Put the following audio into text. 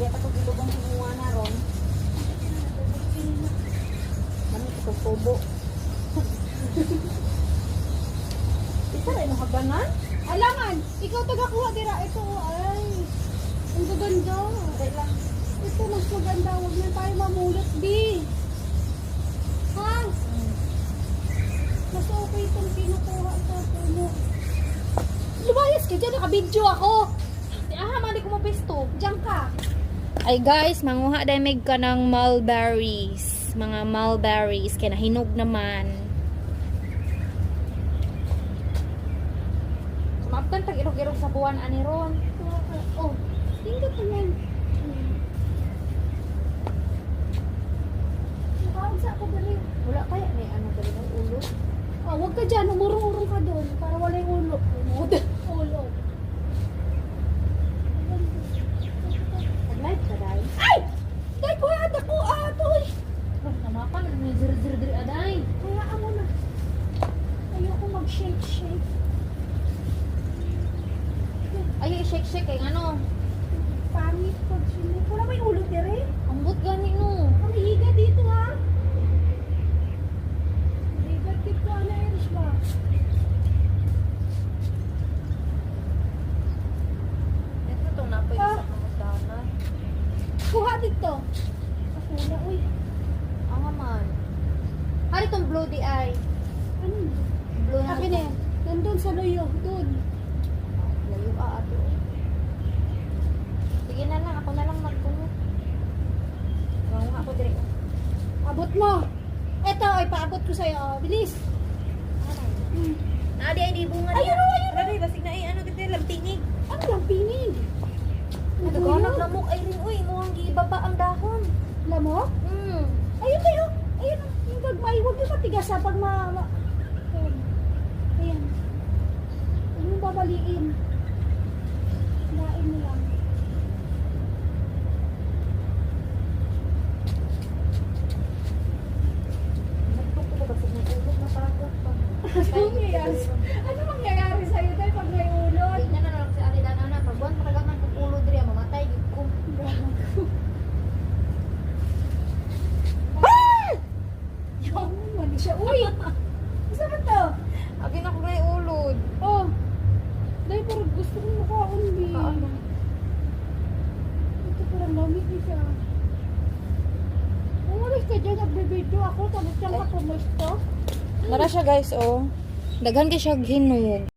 Kaya katong ilubang hinuwa na ron. Mami ito tubo. Isa rin ang haganan? Alangan, ikaw tagakuha dira. Ito, ay. Ang gaganda. Okay lang. Ito, mas maganda. Huwag na tayo mamulot, B. Ha? Mas okay itong kinukuha sa puno. Lumayas ka dyan, nakabidyo ako. Mali ko mo pesto. Diyan ka. Ay guys, manguha damig ka ng mulberries. Mga mulberries. Kaya nahinog naman. Sumaptan tag-irog-irog sa buwan ani ron. Oh, tingnan ko yan. Nakaunsa ako dali. Wala kaya may ano dali ng ulo. Oh, huwag ka dyan. Umurong-urong ka doon. Para wala yung ulo. Ulo. Nag-live ka dahil. Ay! Dahil ko yan ako. Atoy! Namapan, may zir-zir-zir aday. Hayaan mo na. Ayoko mag-shake-shake. Ay, shake-shake kay ano. Pangit pag sinip. Wala ba yung ulo dire? Ambot gani no. Ang higa dito ha. Higa dito na Irish ba? Ito itong napoy sa kamusana. Kuha dito. Ako na, uy. Ang man. Hari itong blue di ay. Ano? Blue na. Akin eh. Nandun sa loyo. Doon. Layo ato. Sige na lang, ako na lang magpunot. Manguha ako dire. Abot mo. Eto, ay paabot ko sa'yo. Bilis. Adi ay di bunga Ayun o, ayun. Ano basig na ano gid lamtinig. Ano lang pinig? Nagkaganap lamok ay rin uy, muhang gibaba ang dahon. Lamok? Ayun tayo. Ayun. Yung gagmay. Huwag yung matigas ha. Pag Ayun. Ayan. Huwag yung babaliin. Lain mo lang. Nagtuko ko basig na tulog na pagod pa. Ano mangyayari? Ano mangyayari sa'yo tayo pag may ulot? Tingnan na lang si Ari Danana, pag buwan paragangan kung ulo diri mamatay gid ko. Yung mali siya. Uy! Isa ba to? Abi na ko na ulod. Oh. Dahil parang gusto kong makaundi. Kaano? Ito parang lamig siya. Umalis ka dyan, nagbibidyo ako. Tapos dyan ka pumusto. Mara siya guys oh. Daghan kay siya hinog.